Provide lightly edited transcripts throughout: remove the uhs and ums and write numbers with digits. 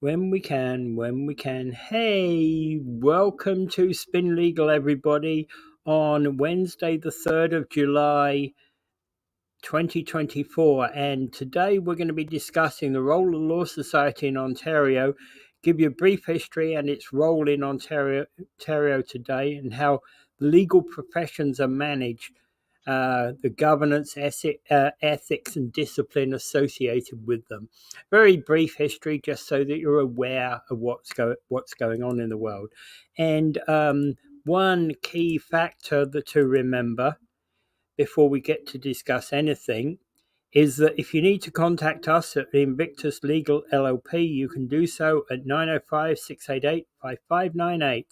When we can. Hey, welcome to Spin Legal, everybody, on Wednesday, the 3rd of July, 2024. And today we're going to be discussing the role of the Law Society in Ontario, give you a brief history and its role in Ontario today, and how the legal professions are managed, the governance, ethics, and discipline associated with them. Very brief history, just so that you're aware of what's going on in the world. And one key factor to remember before we get to discuss anything is that if you need to contact us at Invictus Legal LLP, you can do so at 905-688-5598.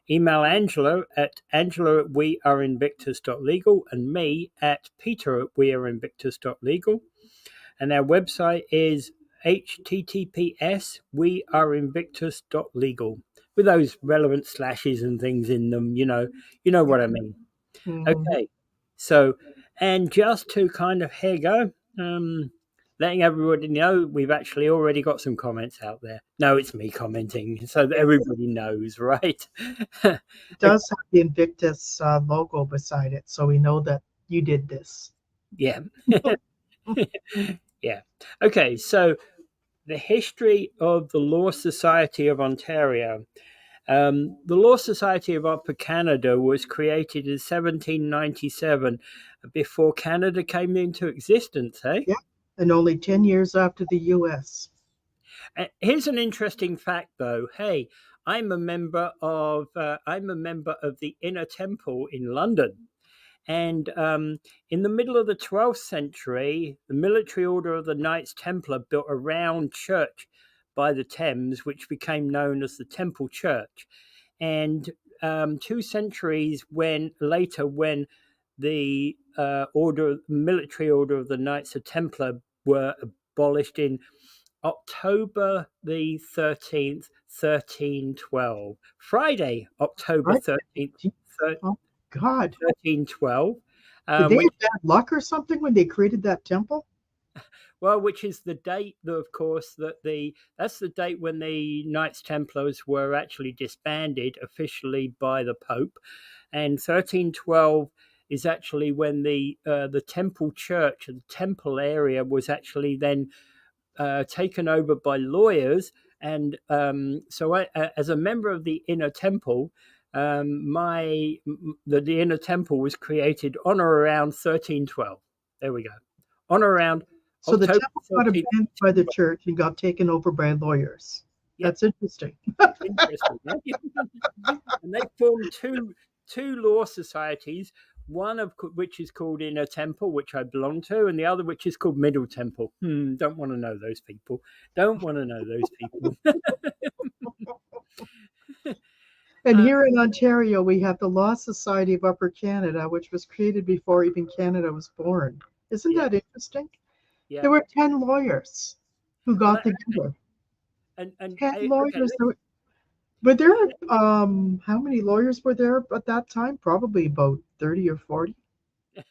Email Angela at weareinvictus.legal and me at peter@weareinvictus.legal. And our website is https weareinvictus.legal with those relevant slashes and things in them. You know what I mean. Mhm. Okay, so, and just to kind of, here go, letting everybody know, we've actually already got some comments out there. No, it's me commenting, so that everybody knows, right? It does have the Invictus logo beside it, so we know that you did this. Yeah. Yeah. Okay, so the history of the Law Society of Ontario. The Law Society of Upper Canada was created in 1797, before Canada came into existence, eh? Yeah, and only 10 years after the U.S. Here's an interesting fact, though. Hey, I'm a member of the Inner Temple in London, and in the middle of the 12th century, the military order of the Knights Templar built a round church by the Thames, which became known as the Temple Church. And 2 centuries later, when the military order of the Knights of Templar were abolished in October the 13th, 1312. Friday, October Right? 13th, Oh, God. 1312. Did they Which, have bad luck or something when they created that temple? which is the date, of course, that's the date when the Knights Templars were actually disbanded officially by the Pope, and 1312 is actually when the Temple Church, the Temple area, was actually then taken over by lawyers. And so as a member of the Inner Temple, the Inner Temple was created on or around 1312. There we go. On or around So the October temple got 13th. abandoned by the church and got taken over by lawyers. Yep. That's interesting. Interesting. And they formed two law societies, one of which is called Inner Temple, which I belong to, and the other which is called Middle Temple. Don't want to know those people. Don't want to know those people. And here in Ontario, we have the Law Society of Upper Canada, which was created before even Canada was born. Isn't Yeah. that interesting? Yeah. There were 10 lawyers who got together. And 10 okay, lawyers. But there, how many lawyers were there at that time? Probably about 30 or 40.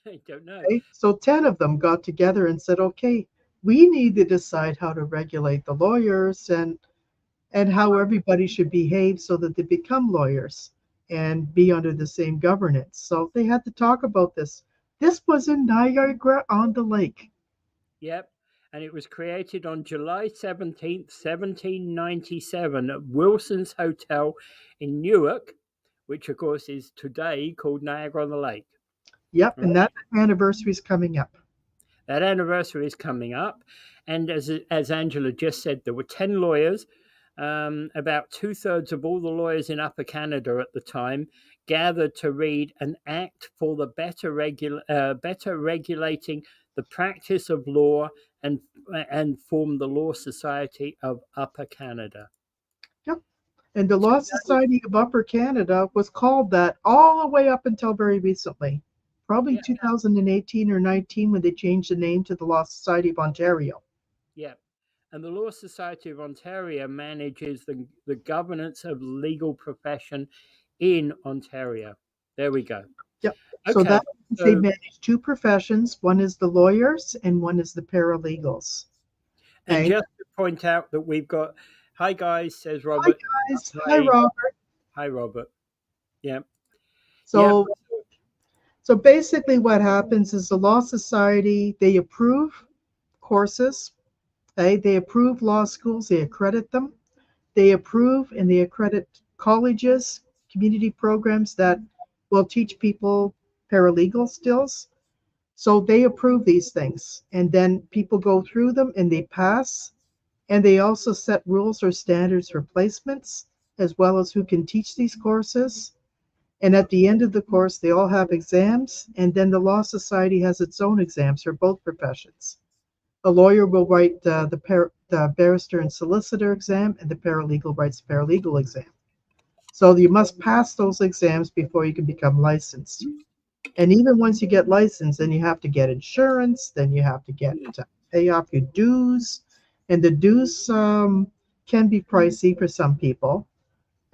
I don't know. Okay? So 10 of them got together and said, okay, we need to decide how to regulate the lawyers and how everybody should behave so that they become lawyers and be under the same governance. So they had to talk about this. This was in Niagara on the Lake. Yep. And it was created on July 17th, 1797 at Wilson's Hotel in Newark, which of course is today called Niagara-on-the-Lake. Yep, and that anniversary is coming up. That anniversary is coming up. And as Angela just said, there were 10 lawyers. About 2/3 of all the lawyers in Upper Canada at the time gathered to read an act for the better regulating the practice of law and formed the Law Society of Upper Canada. Yep. And the Law Society of Upper Canada was called that all the way up until very recently, probably 2018 or 19 when they changed the name to the Law Society of Ontario. Yeah. And the Law Society of Ontario manages the governance of legal profession in Ontario. There we go. Yep. Okay, So that they manage two professions. One is the lawyers and one is the paralegals. And Okay? just to point out that we've got, Hi, guys, says Hi, Robert. guys. Hi, Hi. Robert. Hi, Robert. Yeah. Yeah. So, so basically, what happens is the Law Society, they approve courses. Okay? They approve law schools. They accredit them. They approve and they accredit colleges, community programs that will teach people paralegal skills. So they approve these things, and then people go through them and they pass. And they also set rules or standards for placements, as well as who can teach these courses. And at the end of the course, they all have exams, and then the Law Society has its own exams for both professions. A lawyer will write the barrister and solicitor exam, and the paralegal writes the paralegal exam. So you must pass those exams before you can become licensed. And even once you get licensed, then you have to get insurance, then you have to get pay off your dues, and the dues can be pricey for some people.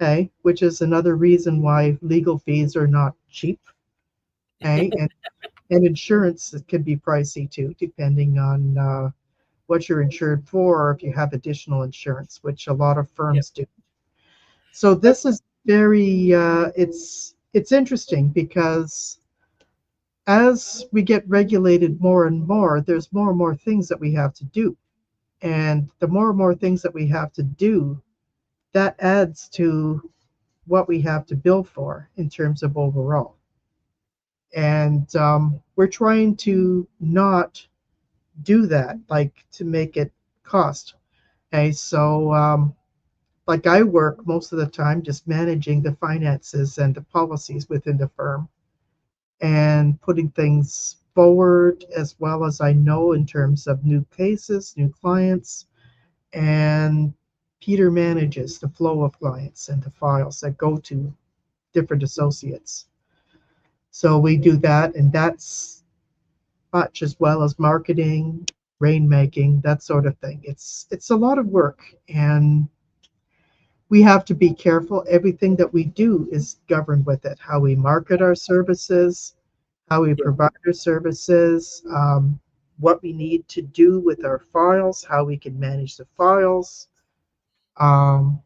Okay, which is another reason why legal fees are not cheap. Okay, and insurance can be pricey too, depending on what you're insured for, or if you have additional insurance, which a lot of Yeah. firms do. So this is very it's interesting because as we get regulated more and more, there's more and more things that we have to do. And the more and more things that we have to do, that adds to what we have to bill for in terms of overall. And we're trying to not do that, like to make it cost. Okay, so like I work most of the time just managing the finances and the policies within the firm and putting things forward as well as I know in terms of new cases, new clients, and Peter manages the flow of clients and the files that go to different associates. So we do that, and that's much as well as marketing, rainmaking, that sort of thing. It's a lot of work, and we have to be careful. Everything that we do is governed with it. How we market our services, how we Yeah. provide our services, what we need to do with our files, how we can manage the files. Um,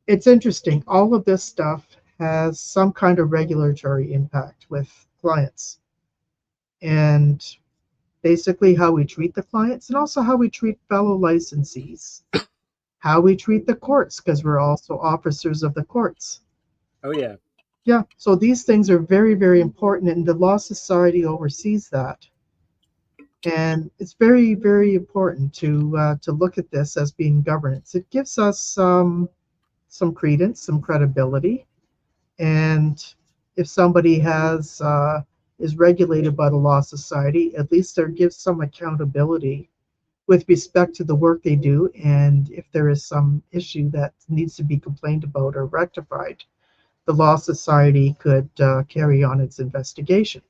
it's interesting. All of this stuff has some kind of regulatory impact with clients. And basically how we treat the clients and also how we treat fellow licensees, how we treat the courts, because we're also officers of the courts. Oh, yeah. Yeah, so these things are very, very important, and the Law Society oversees that. And it's very, very important to look at this as being governance. It gives us some credence, some credibility, and if somebody has is regulated by the Law Society, at least there gives some accountability with respect to the work they do, and if there is some issue that needs to be complained about or rectified, the Law Society could carry on its investigation.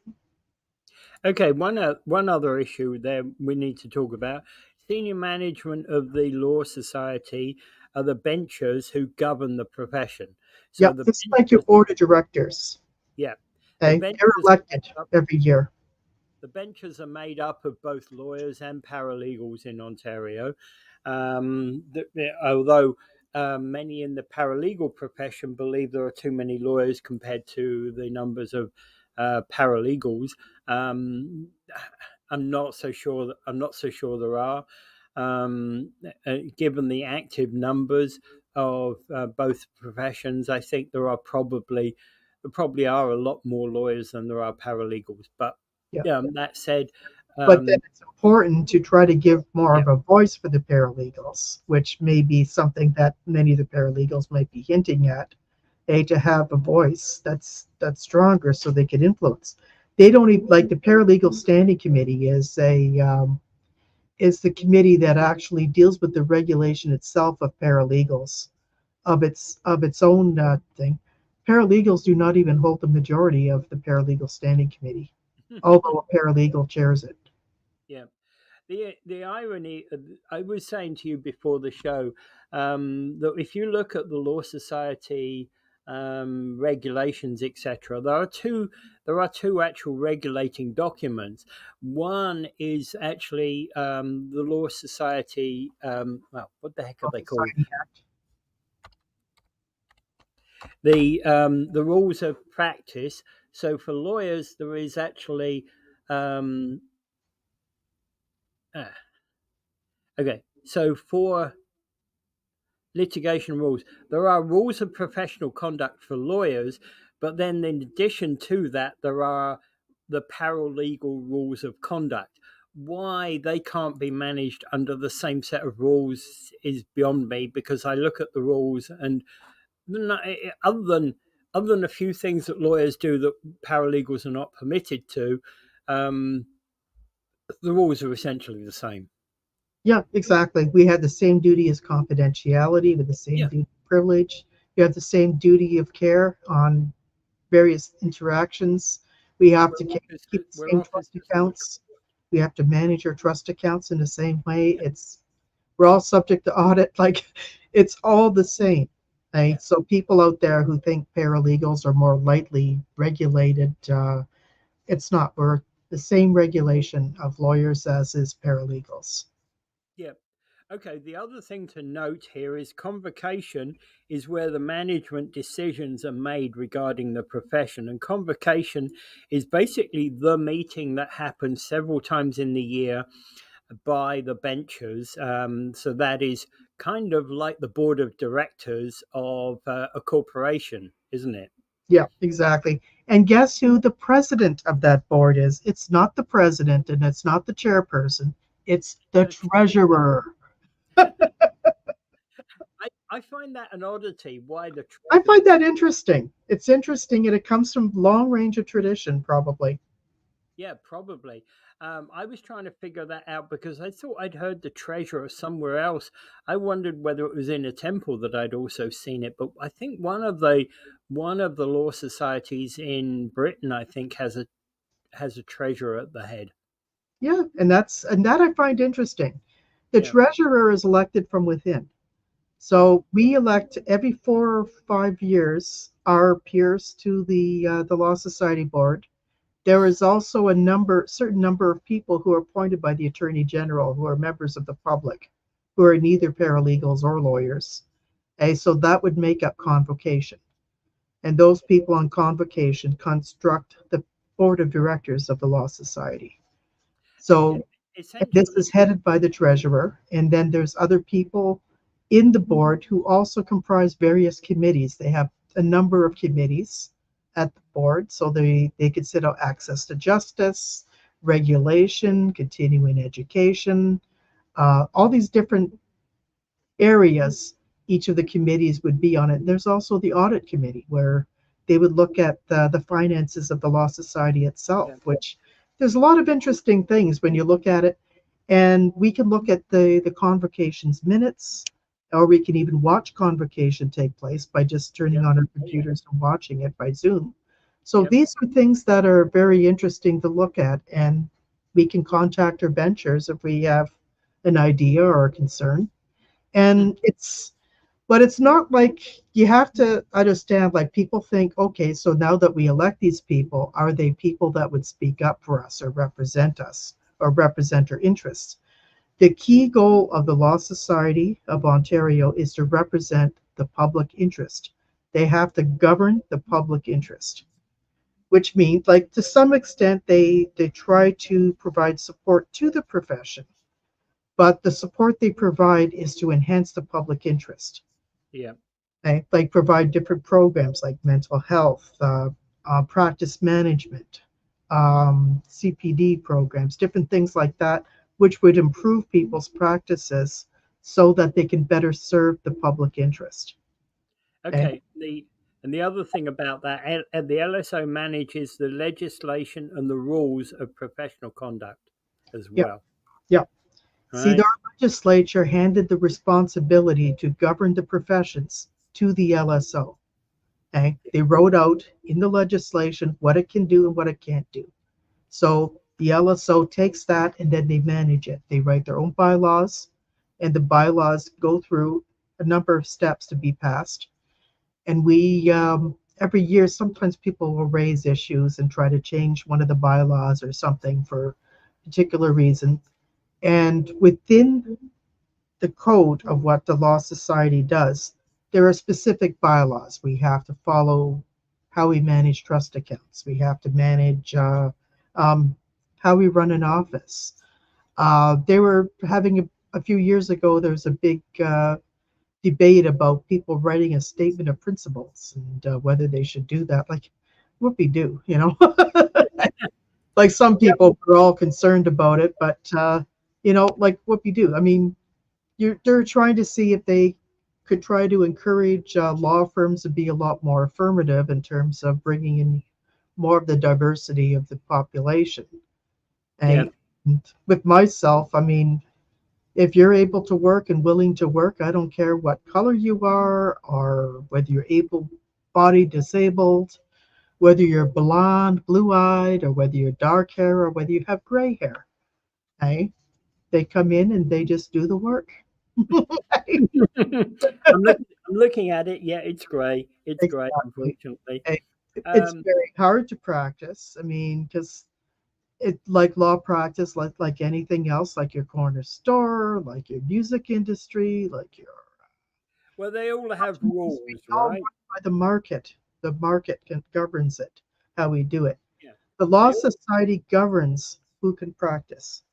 Okay. One other issue there we need to talk about. Senior management of the Law Society are the benchers who govern the profession. So Yep, the it's like your benchers, board of directors. yeah, the Okay, they're benchers are elected made up. every year. The benches are made up of both lawyers and paralegals in Ontario. Although many in the paralegal profession believe there are too many lawyers compared to the numbers of paralegals, um, I'm not so sure. I'm not so sure there are. Given the active numbers of both professions, I think there probably are a lot more lawyers than there are paralegals. But Yeah. that said, But then um, it's important to try to give more yeah, of a voice for the paralegals, which may be something that many of the paralegals might be hinting at. To have a voice that's stronger so they can influence. They don't even like the paralegal standing committee is the committee that actually deals with the regulation itself of paralegals of its own thing. Paralegals do not even hold the majority of the paralegal standing committee, although a paralegal chairs it. yeah. The irony, I was saying to you before the show, that if you look at the Law Society regulations, etc. There are two actual regulating documents. One is actually the Law Society. Well, what the heck are they called? Society Act. The rules of practice. So for lawyers, there is actually um, ah, okay. So for litigation rules, there are rules of professional conduct for lawyers, but then in addition to that, there are the paralegal rules of conduct. Why they can't be managed under the same set of rules is beyond me, because I look at the rules and other than a few things that lawyers do that paralegals are not permitted to, um, the rules are essentially the same. Yeah, exactly. We have the same duty as confidentiality with the same Yeah, duty of privilege. You have the same duty of care on various interactions. We have to keep the we're same trust officers of the accounts. We have to manage our trust accounts in the same way. We're all subject to audit. Like it's all the same. yeah. Right? So people out there who think paralegals are more lightly regulated, it's not. We're the same regulation of lawyers as is paralegals. Yeah. Okay. The other thing to note here is convocation is where the management decisions are made regarding the profession. And convocation is basically the meeting that happens several times in the year by the benchers. So that is kind of like the board of directors of a corporation, isn't it? Yeah, exactly. And guess who the president of that board is? It's not the president and it's not the chairperson. It's the The treasurer. treasurer. I find that an oddity. Why the I treasurer? find that interesting. It's interesting and it comes from long range of tradition, probably. Yeah, probably. I was trying to figure that out because I thought I'd heard the treasurer somewhere else. I wondered whether it was in a temple that I'd also seen it, but I think one of the law societies in Britain, I think, has a treasurer at the head. Yeah, and that I find interesting. The Yeah, treasurer is elected from within. yeah, So we elect every 4 or 5 years our peers to the Law Society Board. There is also certain number of people who are appointed by the Attorney General who are members of the public, who are neither paralegals or lawyers. And so that would make up convocation. And those people on convocation construct the board of directors of the Law Society. and So this essentially, is headed by the treasurer, and then there's other people in the board who also comprise various committees. They have a number of committees at the board, so they consider access to justice, regulation, continuing education, all these different areas. Each of the committees would be on it. There's also the audit committee where they would look at the finances of the Law Society itself, yeah, which there's a lot of interesting things when you look at it. And we can look at the convocations minutes, or we can even watch convocation take place by just yeah, turning on our oh, yeah, computers and watching it by Zoom. So yeah, these are things that are very interesting to look at, and we can contact our benchers if we have an idea or a concern. mm, And but it's not like you have to understand, like people think, okay, so now that we elect these people, are they people that would speak up for us or represent our interests? The key goal of the Law Society of Ontario is to represent the public interest. They have to govern the public interest, which means, like, to some extent, they try to provide support to the profession, but the support they provide is to enhance the public interest. yeah. Okay? Like provide different programs like mental health, practice management, CPD programs, different things like that, which would improve people's practices so that they can better serve the public interest. Okay? Okay. The other thing about that, the LSO manages the legislation and the rules of professional conduct as Yeah, well. yeah. See, the Right? legislature handed the responsibility to govern the professions to the LSO. Okay? They wrote out in the legislation what it can do and what it can't do. So the LSO takes that and then they manage it. They write their own bylaws, and the bylaws go through a number of steps to be passed. And we every year, sometimes people will raise issues and try to change one of the bylaws or something for a particular reason. And within the code of what the Law Society does, there are specific bylaws. We have to follow how we manage trust accounts. We have to manage um, how we run an office. They were having a few years ago, there was a big debate about people writing a statement of principles and whether they should do that. Like, whoopee do, you know? Like some Yep. people were all concerned about it, but like whoopee do. I mean, they're trying to see if they could try to encourage law firms to be a lot more affirmative in terms of bringing in more of the diversity of the population. Yeah. And with myself, I mean, if you're able to work and willing to work, I don't care what color you are or whether you're able bodied, disabled, whether you're blonde, blue eyed, or whether you're dark hair or whether you have gray hair. Okay? They come in and they just do the work. I'm looking at it. Yeah, it's grey. It's grey, Exactly. unfortunately. Eh, It's Um, very hard to practice. I mean, because it like law practice, like anything else, like your corner store, like your music industry, like your well, they all have we rules, all right? run by the market. The market governs it, how we do it. Yeah. The Law They all, Society governs who can practice.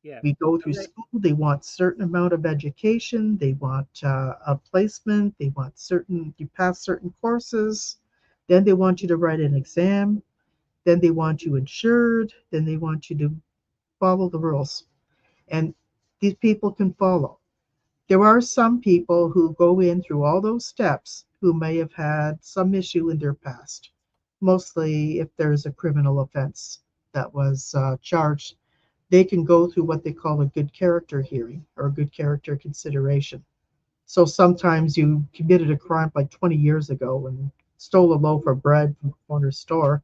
yeah. We go through And they, school. They want certain amount of education. They want a placement. They want certain you pass certain courses. Then they want you to write an exam. Then they want you insured. Then they want you to follow the rules. And these people can follow. There are some people who go in through all those steps who may have had some issue in their past, mostly if there's a criminal offense that was charged. They can go through what they call a good character hearing or a good character consideration. So sometimes you committed a crime like 20 years ago and stole a loaf of bread from a corner store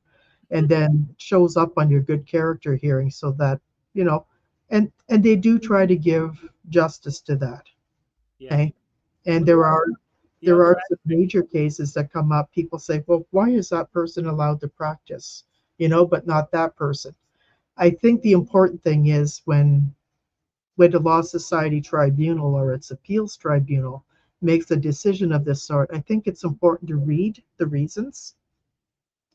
and then shows up on your good character hearing so that, you know, and they do try to give justice to that. yeah. Okay. And Well, the there other are some major cases that come up. People say, well, why is that person allowed to practice? But not that person. I think the important thing is when the Law Society Tribunal or its appeals tribunal makes a decision of this sort, I think it's important to read the reasons,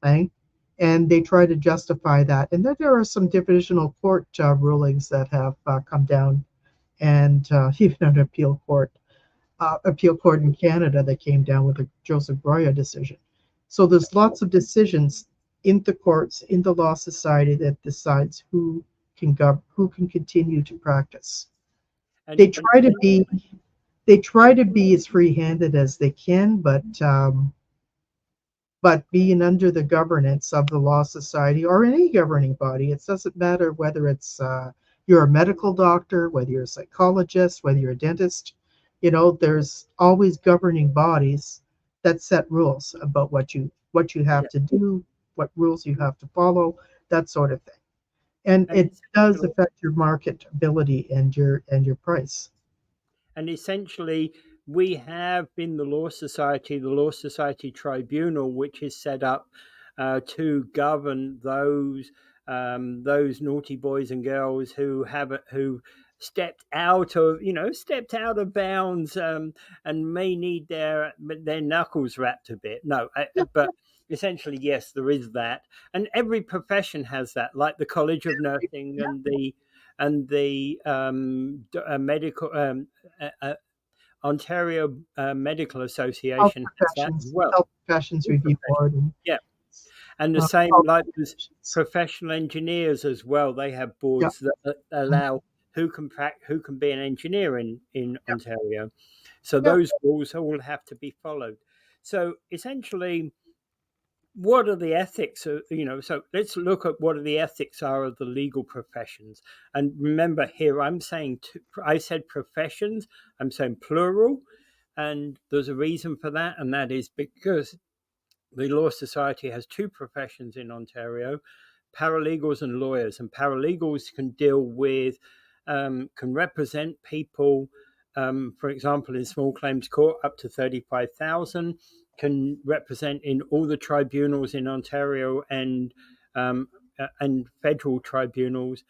okay? And they try to justify that. And then there are some divisional court rulings that have come down, and even an appeal court in Canada that came down with the Joseph Broya decision. So there's lots of decisions in the courts, in the Law Society that decides who can continue to practice. and They try to be they try to be as free-handed as they can, but being under the governance of the Law Society or any governing body, it doesn't matter whether it's you're a medical doctor, whether you're a psychologist, whether you're a dentist. There's always governing bodies that set rules about what you yeah, have to do, what rules you have to follow, that sort of thing. And and it does essentially, affect your marketability and your price. and essentially, we have in the Law Society Tribunal, which is set up to govern those naughty boys and girls who stepped out of bounds, and may need their knuckles wrapped a bit. No, but essentially, yes, there is that, and every profession has that, like the College of Nursing Yeah. and the medical uh, uh, Ontario Medical Health Association has that as professions, well. health professions All review professions, board, and yeah, and the same health like with professions. professional engineers as well. They have Yeah, boards that mm, allow who can be an engineer in yeah, Ontario. So yeah. those rules all have to be followed. So essentially, what are the ethics so let's look at what are the ethics are of the legal professions. And remember, here I said professions, I'm saying plural, and there's a reason for that, and that is because the Law Society has two professions in Ontario: paralegals and lawyers. And paralegals can deal with can represent people, for example, in small claims court up to 35,000. can represent in all the tribunals in Ontario um, and federal tribunals,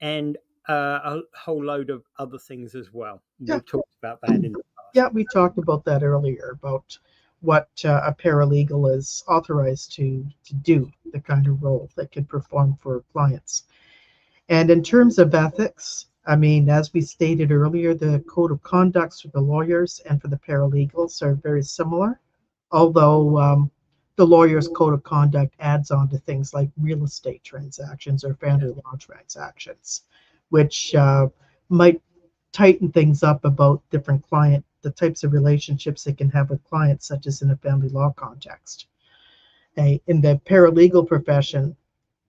and a whole load of other things as well. Yeah. We've talked about that in the past. Yeah, we talked about that earlier about what a paralegal is authorized to do, the kind of role they could perform for clients. And in terms of ethics, I mean, as we stated earlier, the code of conducts for the lawyers and for the paralegals are very similar, although the lawyer's code of conduct adds on to things like real estate transactions or family law transactions, which might tighten things up about different the types of relationships they can have with clients, such as in a family law context. In the paralegal profession,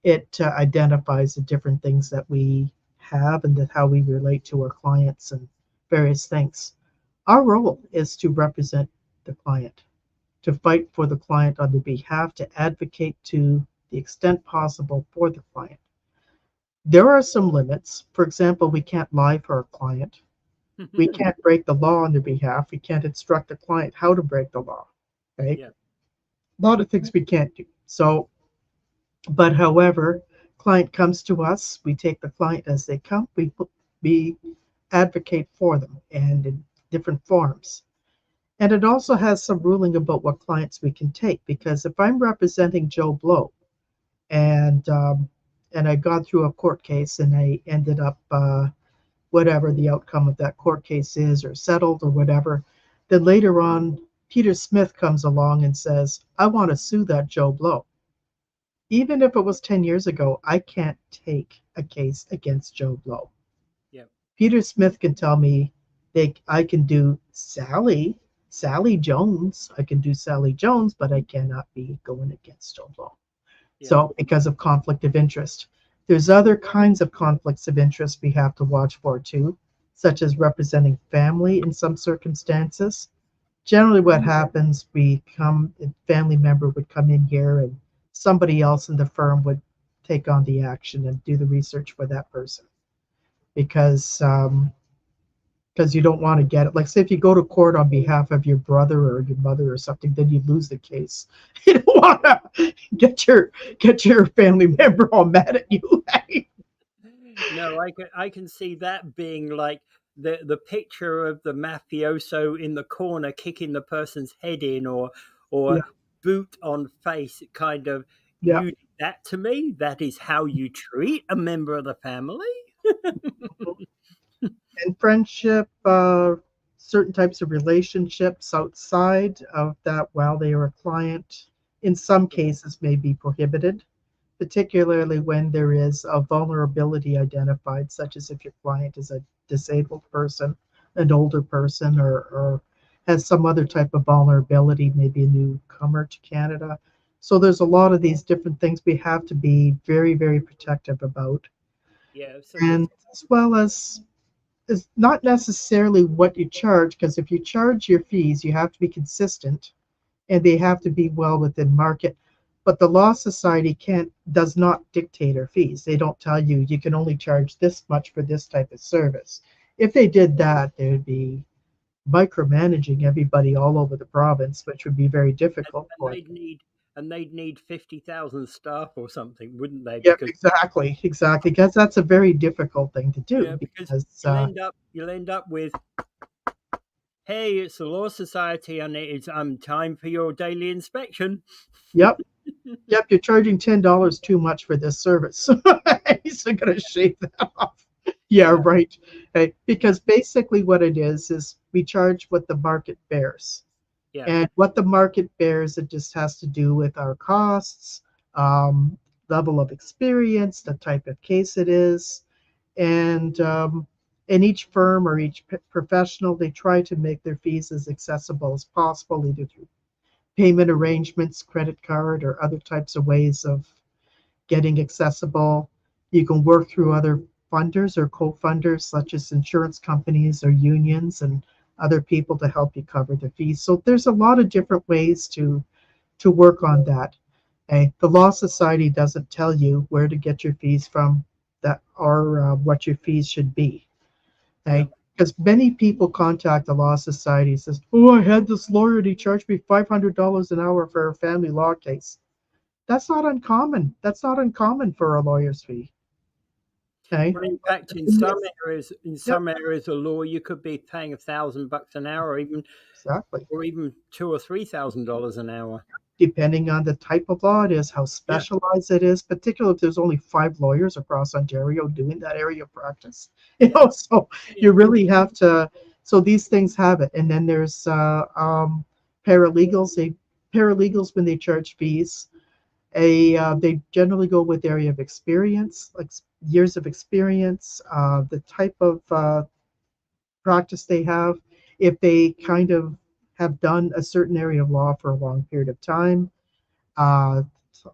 it identifies the different things that we have and how we relate to our clients and various things. Our role is to represent the client, to fight for the client on their behalf, to advocate to the extent possible for the client. There are some limits. For example, we can't lie for our client. We can't break the law on their behalf. We can't instruct the client how to break the law. Right? Yeah. A lot of things we can't do. So, but however, client comes to us, we take the client as they come, we advocate for them and in different forms. And it also has some ruling about what clients we can take, because if I'm representing Joe Blow and I got through a court case and I ended up whatever the outcome of that court case is, or settled or whatever, then later on Peter Smith comes along and says, I want to sue that Joe Blow. Even if it was 10 years ago, I can't take a case against Joe Blow. Yeah. Peter Smith can tell me I can do Sally Jones. I can do Sally Jones, but I cannot be going against Joe Blow. Yeah. So because of conflict of interest. There's other kinds of conflicts of interest we have to watch for too, such as representing family in some circumstances. Generally what happens, a family member would come in here and somebody else in the firm would take on the action and do the research for that person, because you don't want to get it. Like, say if you go to court on behalf of your brother or your mother or something, then you lose the case. You don't want to get your family member all mad at you. No, I can see that being like the picture of the mafioso in the corner kicking the person's head in, or Yeah. boot on face, kind of. Yeah. You did that to me. That is how you treat a member of the family. And friendship, certain types of relationships outside of that while they are a client, in some cases may be prohibited, particularly when there is a vulnerability identified, such as if your client is a disabled person, an older person, or has some other type of vulnerability, maybe a newcomer to Canada. So there's a lot of these different things we have to be very, very protective about. Yeah. So and as well as is not necessarily what you charge, because if you charge your fees, you have to be consistent and they have to be well within market. But the Law Society does not dictate our fees. They don't tell you you can only charge this much for this type of service. If they did that, they would be micromanaging everybody all over the province, which would be very difficult for them. They'd need 50,000 staff or something, wouldn't they? Yeah, exactly, because that's a very difficult thing to do. Yeah, because you'll end up with, hey, it's the Law Society and it's time for your daily inspection. Yep. Yep, you're charging $10 too much for this service. He's going to shave that off. Yeah, right. Because basically what it is we charge what the market bears. Yeah. And what the market bears, it just has to do with our costs, level of experience, the type of case it is. And in each firm or each professional, they try to make their fees as accessible as possible, either through payment arrangements, credit card, or other types of ways of getting accessible. You can work through other funders or co-funders, such as insurance companies or unions and other people to help you cover the fees. So there's a lot of different ways to work on that. The Law Society doesn't tell you where to get your fees from, or what your fees should be. Because many people contact the law society and says, "Oh, I had this lawyer and he charged me $500 an hour for a family law case." That's not uncommon. That's not uncommon for a lawyer's fee. Okay. Well, in fact, in Yep, some areas of law, you could be paying $1,000 an hour, exactly. or even $2,000 or $3,000 an hour. Depending on the type of law it is, how Yeah, specialized it is, particularly if there's only 5 lawyers across Ontario doing that area of practice. yeah, So yeah. you really have to. So these things have it, and then there's paralegals. Paralegals, when they charge fees, they generally go with area of experience, like years of experience, the type of practice they have, if they kind of have done a certain area of law for a long period of time, uh,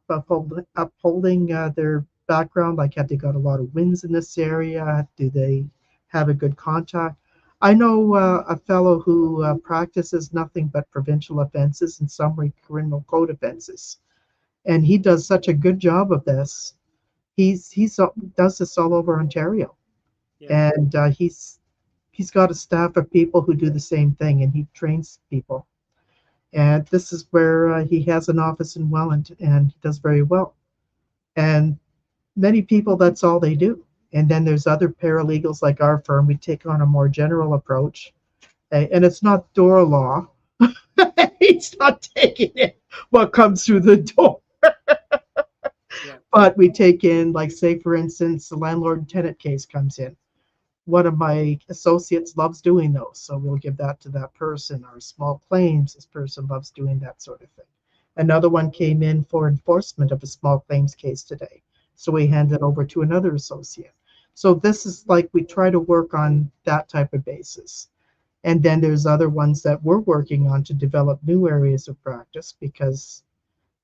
upholding their background, like have they got a lot of wins in this area? Do they have a good contact? I know a fellow who practices nothing but provincial offenses and summary criminal code offenses, and he does such a good job of this. He's does this all over Ontario, Yeah. and he's got a staff of people who do the same thing, and he trains people. And this is where he has an office in Welland, and he does very well. And many people, that's all they do. And then there's other paralegals like our firm. We take on a more general approach, and it's not door law. He's not taking it what comes through the door. Yeah. But we take in, like, say, for instance, the landlord tenant case comes in. One of my associates loves doing those, so we'll give that to that person. Or small claims, this person loves doing that sort of thing. Another one came in for enforcement of a small claims case today, so we hand it over to another associate. So this is like we try to work on that type of basis. And then there's other ones that we're working on to develop new areas of practice, because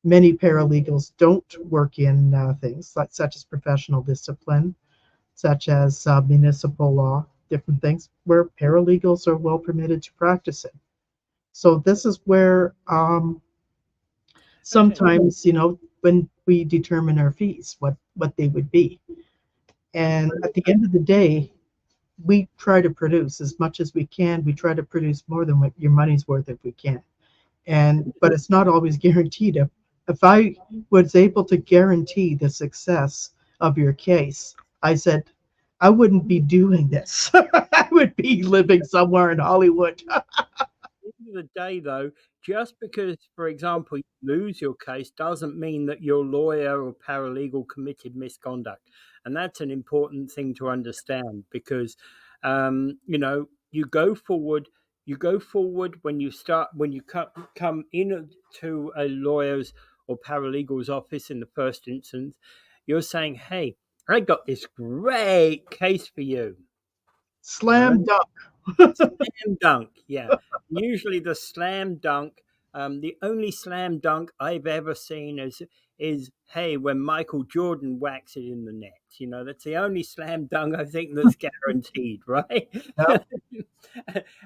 many paralegals don't work in things like such as professional discipline, such as municipal law, different things where paralegals are well permitted to practice in. So this is where Okay. sometimes, when we determine our fees, what they would be. And Well, at the end of the day, we try to produce as much as we can. We try to produce more than what your money's worth if we can. And but it's not always guaranteed. If I was able to guarantee the success of your case, I said I wouldn't be doing this. I would be living somewhere in Hollywood. the end of the day, though, just because, for example, you lose your case doesn't mean that your lawyer or paralegal committed misconduct. And that's an important thing to understand because, you go forward. You go forward when you come into a lawyer's or paralegal's office in the first instance. You're saying, "Hey, I got this great case for you." Right? Slam dunk. Slam dunk, yeah. Usually the slam dunk, the only slam dunk I've ever seen is hey when Michael Jordan whacks it in the net. That's the only slam dunk I think that's guaranteed, right? Yep,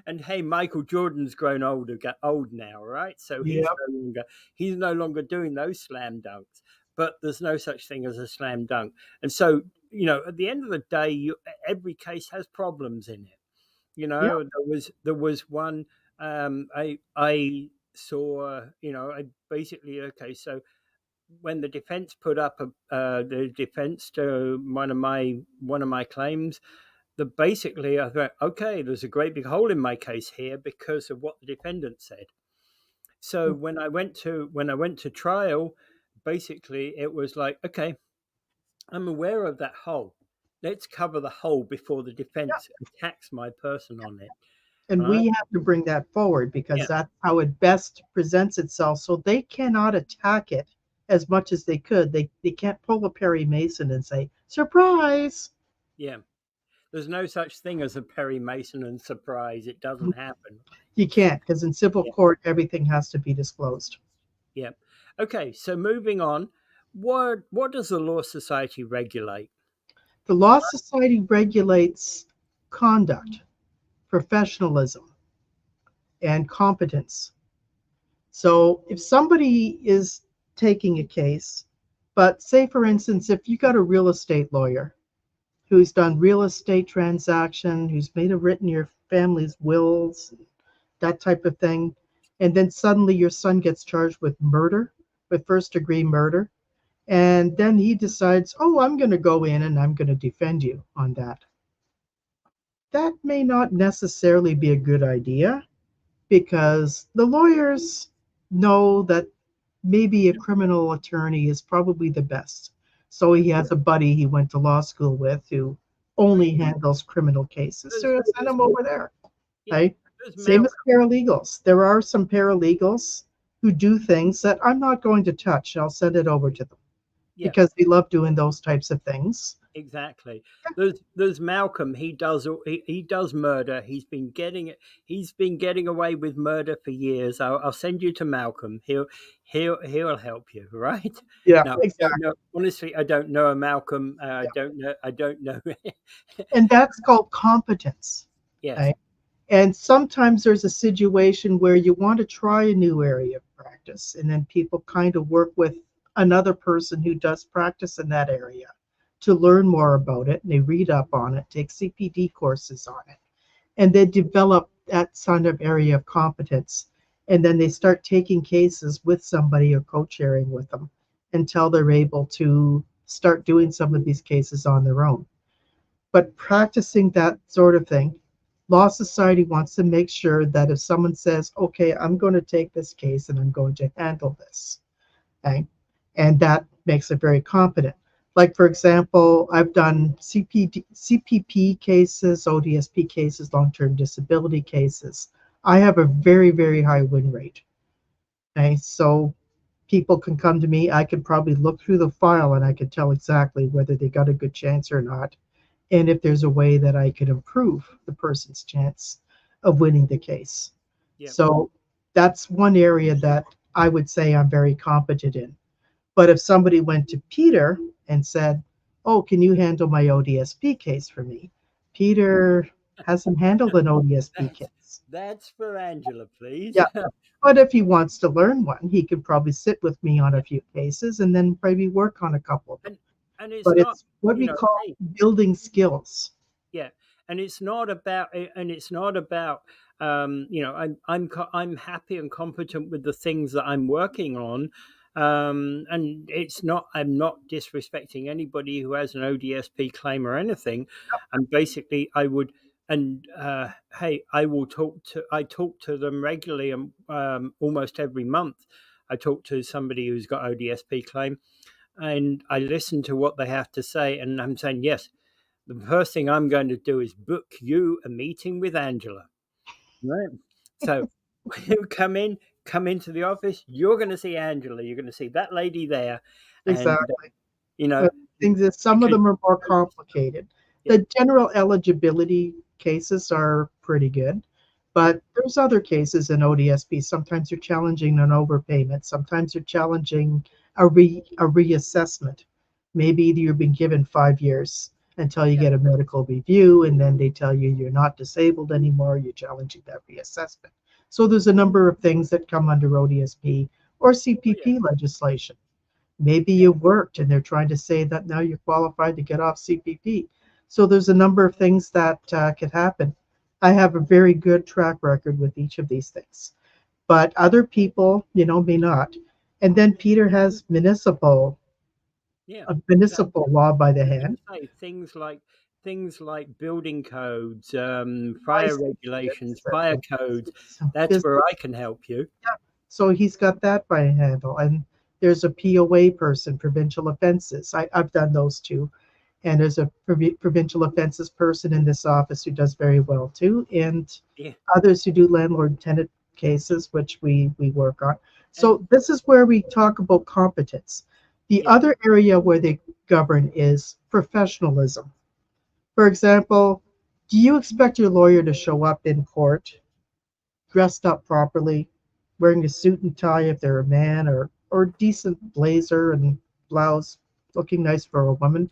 And hey, Michael Jordan's grown older, got old now, right? So yep, he's no longer doing those slam dunks. But there's no such thing as a slam dunk, and so at the end of the day, every case has problems in it. yep. There was one I saw. I basically okay. So when the defense put up the defense to one of my claims, the basically I thought, okay, there's a great big hole in my case here because of what the defendant said. So when I went to trial, basically it was like, okay, I'm aware of that hole. Let's cover the hole before the defense attacks my person on it. And Right? we have to bring that forward because Yeah. that's how it best presents itself. So they cannot attack it as much as they could. They can't pull a Perry Mason and say, surprise. Yeah. There's no such thing as a Perry Mason and surprise. It doesn't happen. You can't, because in civil Yeah. court, everything has to be disclosed. Yeah. Okay. So moving on, what does the Law Society regulate? The Law Society regulates conduct, professionalism, and competence. So if somebody is taking a case, but say, for instance, if you got a real estate lawyer who's done real estate transaction, who's made a written your family's wills, that type of thing. And then suddenly your son gets charged with murder, with first degree murder. And then he decides, oh, I'm going to go in and I'm going to defend you on that. That may not necessarily be a good idea because the lawyers know that maybe a criminal attorney is probably the best. So he has a buddy he went to law school with who only handles criminal cases. So send him over there. Yeah, Right? Same as paralegals. There are some paralegals who do things that I'm not going to touch. I'll send it over to them because they love doing those types of things. Exactly. There's Malcolm. He does murder. He's been getting away with murder for years. I'll send you to Malcolm. He'll help you, right? Yeah, No, exactly. no, honestly, I don't know a Malcolm. I don't know. And that's called competence. Yes. Right? And sometimes there's a situation where you want to try a new area of practice, and then people kind of work with another person who does practice in that area to learn more about it. And they read up on it, take CPD courses on it, and they develop that kind of area of competence. And then they start taking cases with somebody or co-chairing with them until they're able to start doing some of these cases on their own. But practicing that sort of thing, Law Society wants to make sure that if someone says, okay, I'm going to take this case and I'm going to handle this, okay, and that makes it very competent. Like, for example, I've done CPP cases, ODSP cases, long-term disability cases. I have a very, very high win rate. Okay, so people can come to me. I could probably look through the file and I could tell exactly whether they got a good chance or not, and if there's a way that I could improve the person's chance of winning the case. Yep. So that's one area that I would say I'm very competent in. But if somebody went to Peter and said, oh, can you handle my ODSP case for me? Peter hasn't handled an ODSP case. That's for Angela, please. Yeah. But if he wants to learn one, he could probably sit with me on a few cases and then maybe work on a couple of them. And it's but not, it's what we call building skills. Yeah, and it's not about I'm happy and competent with the things that I'm working on. And I'm not disrespecting anybody who has an ODSP claim or anything. And basically I would, and hey, I talk to them regularly, and almost every month I talk to somebody who's got ODSP claim, and I listen to what they have to say, and I'm saying, yes, the first thing I'm going to do is book you a meeting with Angela. Right. So you come into the office, you're going to see Angela, you're going to see that lady there. Exactly. And, things that some of them are more complicated. The general eligibility cases are pretty good, but there's other cases in ODSP. Sometimes you're challenging an overpayment. Sometimes you're challenging a reassessment. Maybe you've been given 5 years until you get a medical review, and then they tell you you're not disabled anymore. You're challenging that reassessment. So there's a number of things that come under ODSP or CPP legislation. Maybe you worked and they're trying to say that now you're qualified to get off CPP. So there's a number of things that could happen. I have a very good track record with each of these things, but other people, may not. And then Peter has municipal law by the hand. Things like building codes, fire regulations, fire codes. That's where I can help you. Yeah. So he's got that by handle. And there's a POA person, provincial offenses. I've done those too. And there's a provincial offenses person in this office who does very well too. And others who do landlord-tenant cases, which we work on. So this is where we talk about competence. The other area where they govern is professionalism. For example, do you expect your lawyer to show up in court dressed up properly, wearing a suit and tie if they're a man, or decent blazer and blouse, looking nice for a woman?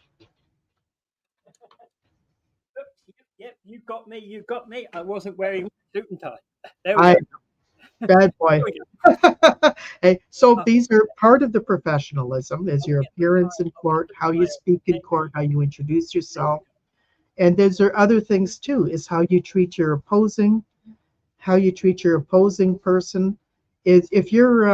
Yep, you got me. I wasn't wearing a suit and tie. There we go. Bad boy. Hey, so these are part of the professionalism, is your appearance in court, how you speak in court, how you introduce yourself, And there's there other things too, is how you treat your opposing person. Is if your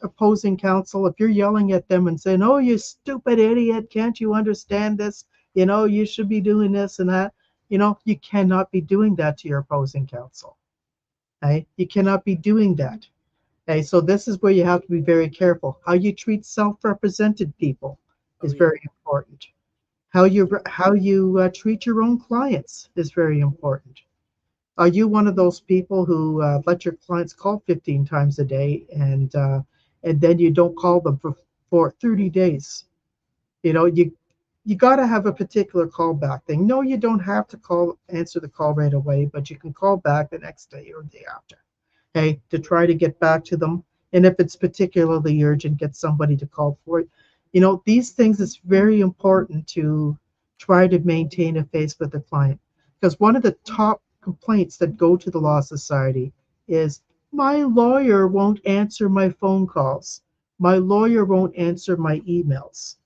opposing counsel, if you're yelling at them and saying, "Oh, you stupid idiot, can't you understand this? You know, you should be doing this and that." You know, you cannot be doing that to your opposing counsel. Okay? You cannot be doing that. Okay, so this is where you have to be very careful. How you treat self-represented people Oh is yeah. very important. How you treat your own clients is very important. Are you one of those people who let your clients call 15 times a day and then you don't call them for 30 days? You know, you got to have a particular callback thing. No, you don't have to answer the call right away, but you can call back the next day or the day after. Okay, to try to get back to them. And if it's particularly urgent, get somebody to call for it. You know, these things it's very important to try to maintain a face with the client. Because one of the top complaints that go to the Law Society is my lawyer won't answer my phone calls. My lawyer won't answer my emails.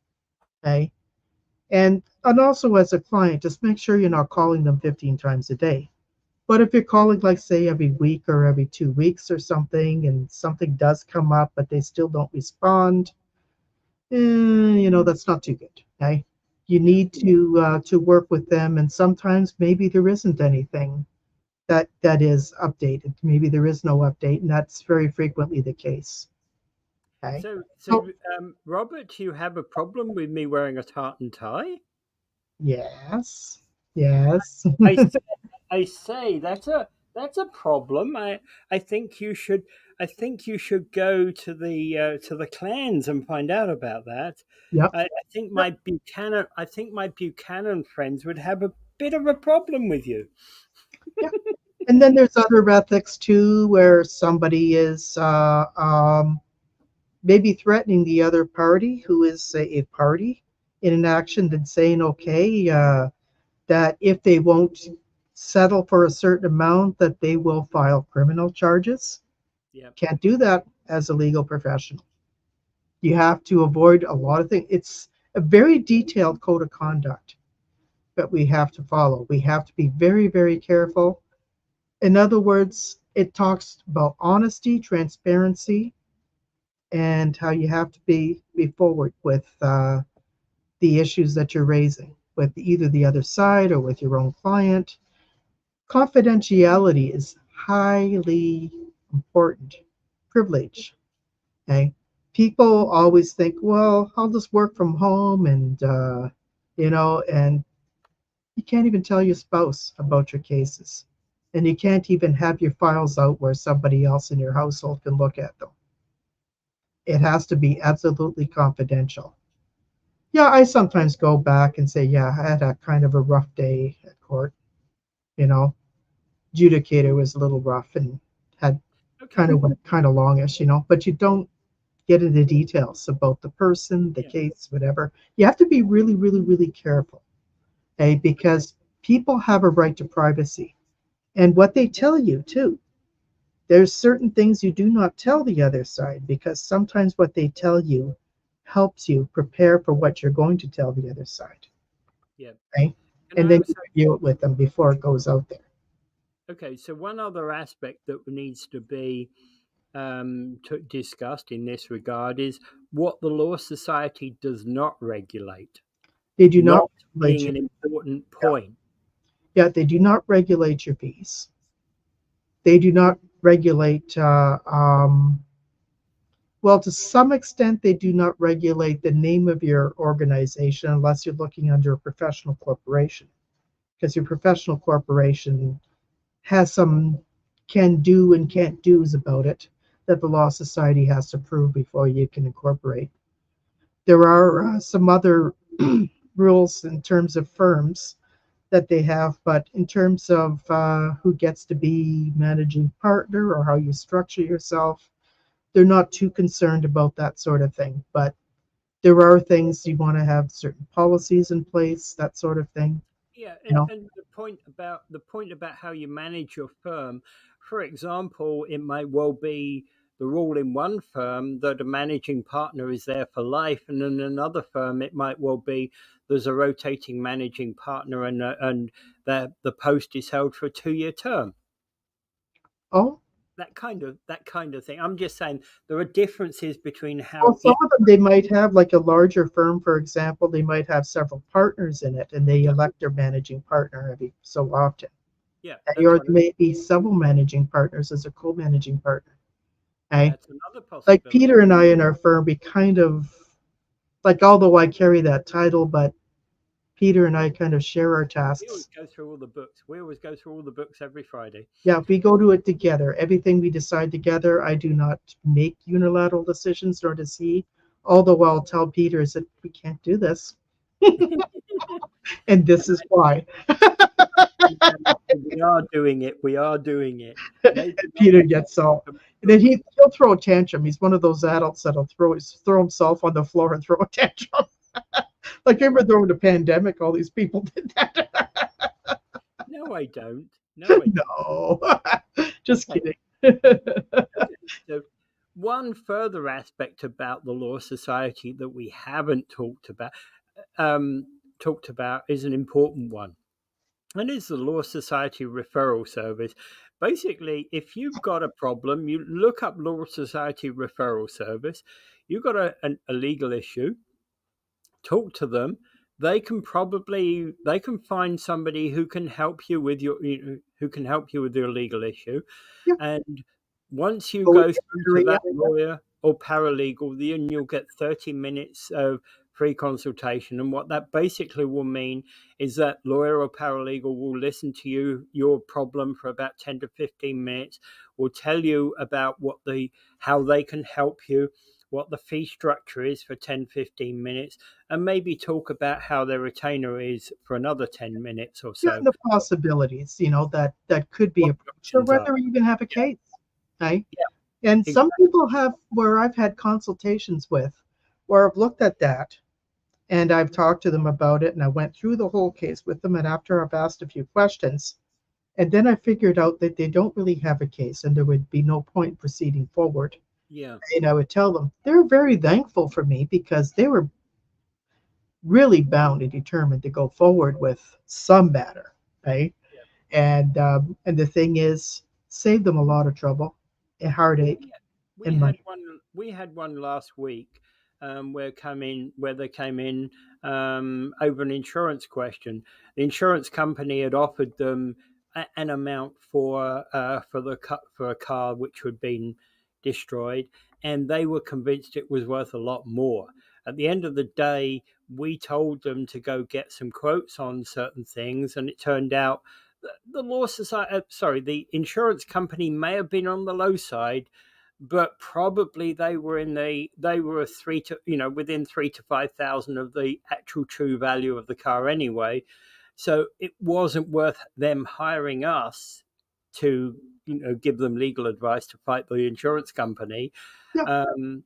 Okay. And also as a client, just make sure you're not calling them 15 times a day. But if you're calling, like, say, every week or every 2 weeks or something, and something does come up, but they still don't respond, you know, that's not too good. Okay, you Yeah. need to work with them, and sometimes maybe there isn't anything that is updated. Maybe there is no update, and that's very frequently the case. Okay, So, so Robert, you have a problem with me wearing a tartan tie? yes, yes. I, s- I say that's a problem. I think you should go to the clans and find out about that. Yep, yep, I think my Buchanan friends would have a bit of a problem with you. yep. And then there's other ethics too, where somebody is maybe threatening the other party who is a party in an action, then saying, okay, that if they won't settle for a certain amount, that they will file criminal charges. Yeah. Can't do that as a legal professional. You have to avoid a lot of things. It's a very detailed code of conduct that we have to follow. We have to be very, very careful. In other words, it talks about honesty, transparency, and how you have to be forward with the issues that you're raising with either the other side or with your own client. Confidentiality is highly important. Privilege. Okay. People always think, well, I'll just work from home and you can't even tell your spouse about your cases. And you can't even have your files out where somebody else in your household can look at them. It has to be absolutely confidential. Yeah, I sometimes go back and say, yeah, I had a kind of a rough day at court. You know, adjudicator was a little rough and had Okay. went kind of longish, but you don't get into details about the person, the Yeah. case, whatever. You have to be really, really, really careful, okay? Because people have a right to privacy. And what they tell you, too, there's certain things you do not tell the other side because sometimes what they tell you helps you prepare for what you're going to tell the other side. Yeah. Right? Can And I then you also review it with them before it goes out there. Okay, so one other aspect that needs to be discussed in this regard is what the Law Society does not regulate, They do not not regulate being your an important yeah, point. yeah, they do not regulate your fees. They do not regulate well, to some extent, they do not regulate the name of your organization unless you're looking under a professional corporation, because your professional corporation has some can do and can't do's about it that the Law Society has to prove before you can incorporate. There are some other rules in terms of firms that they have, but in terms of who gets to be managing partner or how you structure yourself, they're not too concerned about that sort of thing. But there are things you want to have certain policies in place, that sort of thing. Yeah, You know, and the point about how you manage your firm, for example, it might well be the rule in one firm that a managing partner is there for life, and in another firm it might well be there's a rotating managing partner, and the post is held for a 2-year term. Oh, That kind of thing. I'm just saying there are differences between well, how some of them they might have, like a larger firm, for example, they might have several partners in it, and they yeah, elect their managing partner every so often. yeah, Okay, that's or what there may be several managing partners as a co-managing partner. Okay, that's another like possibility. Peter and I in our firm, we kind of like, although I carry that title, but Peter and I kind of share our We always tasks. go through all the books. We always go through all the books every Friday. Yeah, we go to it together. Everything we decide together. I do not make unilateral decisions, nor does he. Although I'll tell Peter that we can't do this, and this is why. We are doing it. We are doing it. Maybe not Peter gets so, and but then he'll throw a tantrum. He's one of those adults that'll throw himself on the floor and throw a tantrum. Like remember during the pandemic, all these people did that. no, I don't. No, I don't. No, just Okay. kidding. Okay. So one further aspect about the Law Society that we haven't um, talked about is an important one, and it's the Law Society Referral Service. Basically, if you've got a problem, you look up Law Society Referral Service. You've got a legal issue, talk to them. They can find somebody who can help you with your legal issue. Yeah, And once you go with go through your to area. that lawyer or paralegal, then you'll get 30 minutes of free consultation. And what that basically will mean is that lawyer or paralegal will listen to your problem for about 10 to 15 minutes, will tell you about how they can help you, what the fee structure is for 10, 15 minutes, and maybe talk about how their retainer is for another 10 minutes or Yeah, so. and the possibilities, that could be What the approached, or options are. whether we even have a Yeah, case. Right? yeah, And some exactly. people have where I've had consultations with, where I've looked at that and I've talked to them about it, and I went through the whole case with them. And after I've asked a few questions, and then I figured out that they don't really have a case and there would be no point proceeding forward. Yeah, And I would tell them they're very thankful for me because they were really bound and determined to go forward with some matter, right? yeah. And the thing is, save them a lot of trouble and Well, heartache we and had money. one. We had one last week, where they came in over an insurance question. The insurance company had offered them an amount for a car which had been destroyed, and they were convinced it was worth a lot more. At the end of the day, we told them to go get some quotes on certain things, and it turned out the law society, the insurance company may have been on the low side, but probably they were within 3 to 5 thousand of the actual true value of the car anyway. So it wasn't worth them hiring us to give them legal advice to fight the insurance company. Yeah, Um,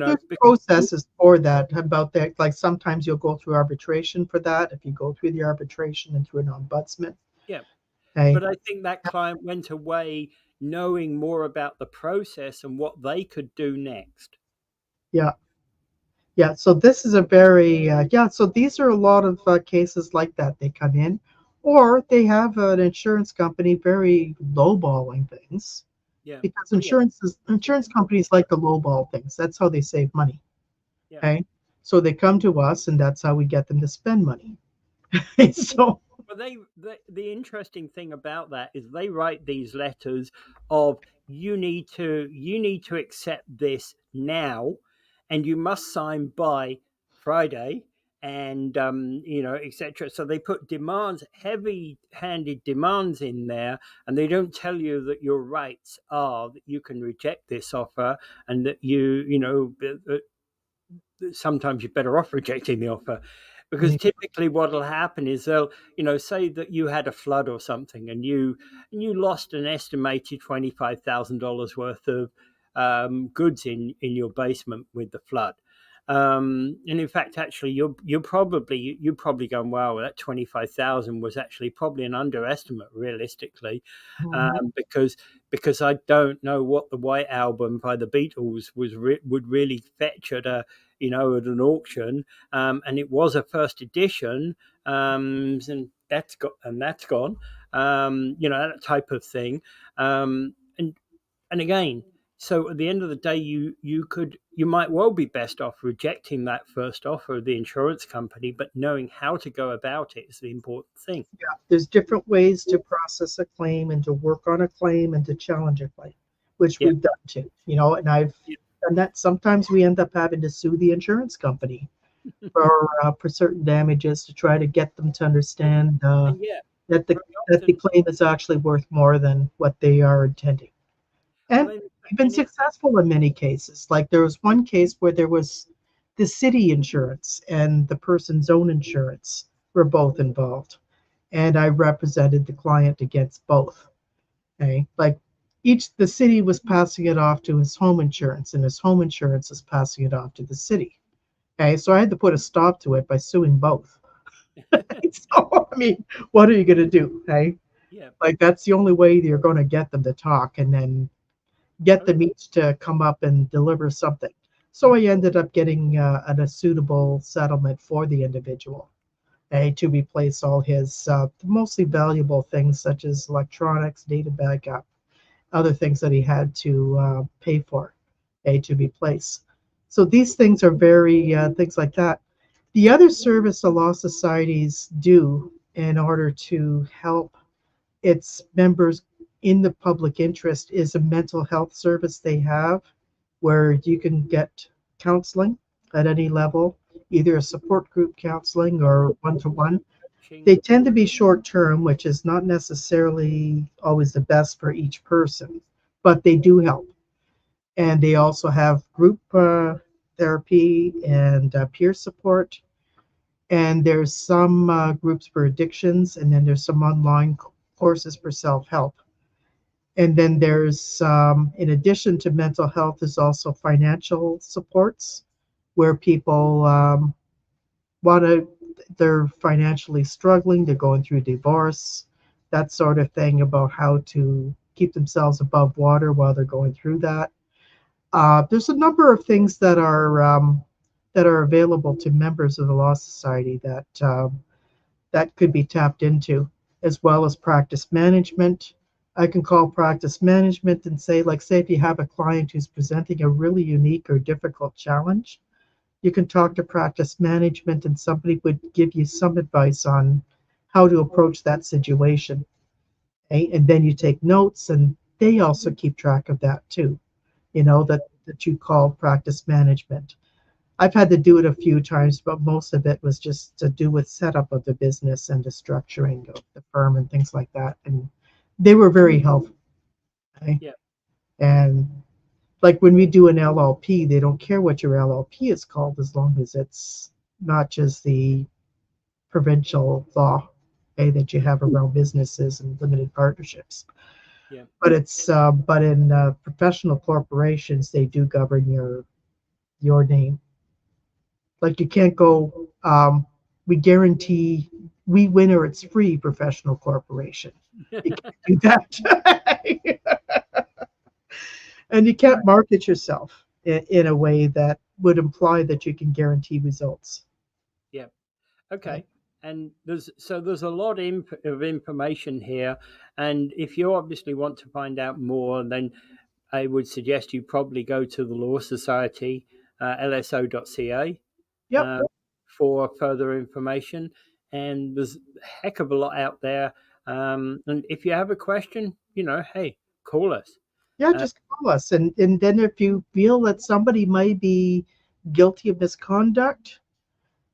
there's because processes for that about that. Like sometimes you'll go through arbitration for that. If you go through the arbitration and through an ombudsman, yeah, hey, but I think that client went away knowing more about the process and what they could do next. yeah, yeah. So this is a very yeah. So these are a lot of cases like that. They come in, or they have an insurance company very lowballing things Yeah. because Oh yeah. insurance companies like to lowball things. That's how they save money. Yeah. Okay, so they come to us, and that's how we get them to spend money. So Well, the interesting thing about that is they write these letters of you need to accept this now, and you must sign by Friday, and etc. So they put demands, heavy-handed demands in there, and they don't tell you that your rights are that you can reject this offer, and that sometimes you're better off rejecting the offer, because typically what will happen is they'll say that you had a flood or something, and you lost an estimated $25,000 worth of goods in your basement with the flood, And in fact, actually, you're probably going, wow, that 25,000 was actually probably an underestimate, realistically, Mhm. because I don't know what the White Album by the Beatles would really fetch at a at an auction, and it was a first edition, and that's gone, that type of thing, and again, so at the end of the day, you might well be best off rejecting that first offer of the insurance company, but knowing how to go about it is the important thing. Yeah, there's different ways to process a claim and to work on a claim and to challenge a claim, which Yeah, we've done too, and I've yeah, done that. Sometimes we end up having to sue the insurance company for certain damages to try to get them to and, understand yeah, that the very that the often. claim is actually worth more than what they are intending. Well, And we've been and in fact, successful in many cases. Like there was one case where there was the city insurance and the person's own insurance were both involved. And I represented the client against both. Okay. Like the city was passing it off to his home insurance, and his home insurance is passing it off to the city. Okay. So I had to put a stop to it by suing both. So I mean, what are you gonna do? Hey? yeah, Like that's the only way you're gonna get them to talk and then get okay, them each to come up and deliver something. So I ended up getting a suitable settlement for the individual, to replace all his mostly valuable things such as electronics, data backup, other things that he had to pay for, to replace. So these things are very things like that. The other service the law societies do in order to help its members in the public interest is a mental health service they have where you can get counseling at any level, either a support group counseling or one to one. coaching, They tend to be short term, which is not necessarily always the best for each person, but they do help. And they also have group therapy and peer support. And there's some groups for addictions, and then there's some online courses for self help. And then there's, in addition to mental health, there's also financial supports where people want to, they're financially struggling, they're going through divorce, that sort of thing about how to keep themselves above water while they're going through that. There's a number of things that are available to members of the Law Society that could be tapped into, as well as practice management. I can call practice management and say, like, say if you have a client who's presenting a really unique or difficult challenge, you can talk to practice management and somebody would give you some advice on how to approach that situation. Okay? And then you take notes and they also keep track of that too, that you call practice management. I've had to do it a few times, but most of it was just to do with setup of the business and the structuring of the firm and things like that. And they were very helpful. Okay? yeah, And like when we do an LLP, they don't care what your LLP is called as long as it's not just the provincial law, that you have around businesses and limited partnerships. yeah, But in professional corporations, they do govern your name. Like you can't go, we guarantee we win or it's free professional corporation. You can't do that. And you can't market yourself in a way that would imply that you can guarantee results. yeah. Okay. Okay. And there's a lot of information here, and if you obviously want to find out more, then I would suggest you probably go to the Law Society, lso.ca, Yep. uh, for further information. And there's a heck of a lot out there. And if you have a question, hey, call us. Yeah, Uh, just call us. And then if you feel that somebody might be guilty of misconduct,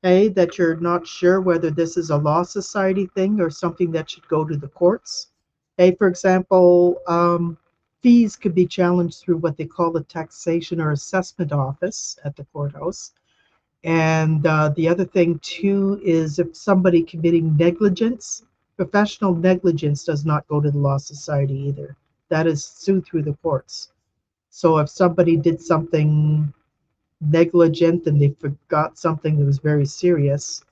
that you're not sure whether this is a law society thing or something that should go to the courts. For example, fees could be challenged through what they call the taxation or assessment office at the courthouse. And the other thing too is if somebody committing negligence, professional negligence does not go to the law society either. That is sued through the courts. So if somebody did something negligent and they forgot something that was very serious,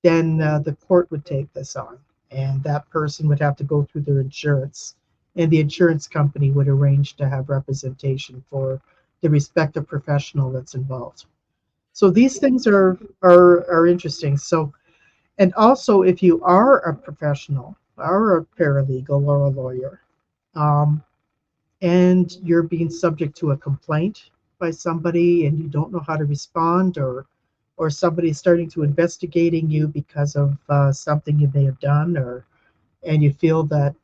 then the court would take this on, and that person would have to go through their insurance, and the insurance company would arrange to have representation for the respective professional that's involved. So these things are interesting. So, and also if you are a professional, are a paralegal or a lawyer, um, and you're being subject to a complaint by somebody and you don't know how to respond, or somebody's starting to investigating you because of something you may have done, or and you feel that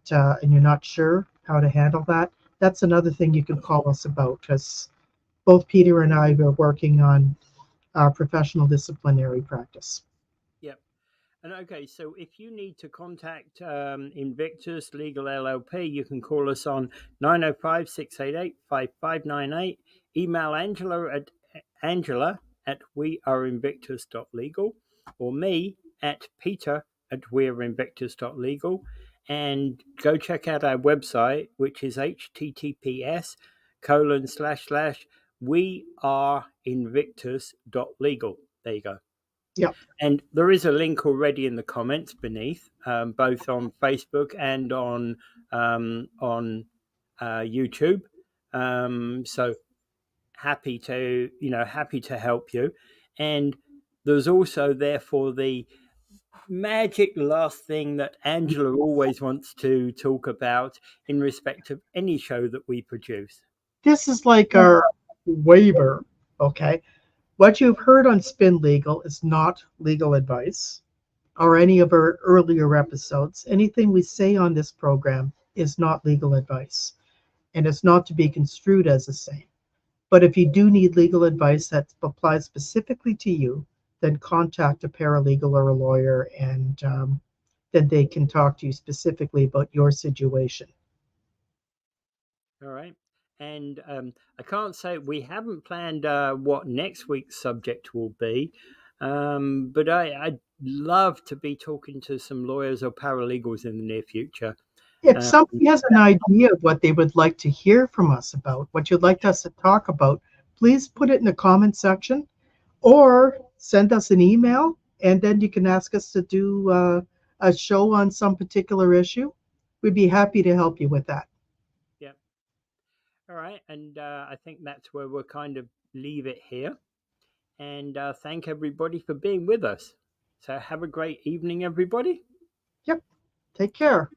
and you're not sure how to handle that, that's another thing you can call us about, because both Peter and I are working on professional disciplinary practice. Yep. And okay, so if you need to contact Invictus Legal LLP, you can call us on 905 688 5598. Email Angela at weareinvictus.legal, or me at Peter at weareinvictus.legal. And go check out our website, which is https://weareinvictus.legal. There you go. Yeah. And there is a link already in the comments beneath, both on Facebook and on YouTube. So happy to help you. And there's also therefore the magic last thing that Angela always wants to talk about in respect of any show that we produce. This is like our waiver, okay? What you've heard on Spin Legal is not legal advice, or any of our earlier episodes. Anything we say on this program is not legal advice, and it's not to be construed as the same. But if you do need legal advice that applies specifically to you, then contact a paralegal or a lawyer, and then they can talk to you specifically about your situation. All right. And I can't say we haven't planned what next week's subject will be, but I'd love to be talking to some lawyers or paralegals in the near future. If Um, somebody has an idea of what they would like to hear from us about, what you'd like us to talk about, please put it in the comment section or send us an email, and then you can ask us to do a show on some particular issue. We'd be happy to help you with that. yeah. All right. And I think that's where we'll kind of leave it here. And thank everybody for being with us. So have a great evening, everybody. Yep. Take care.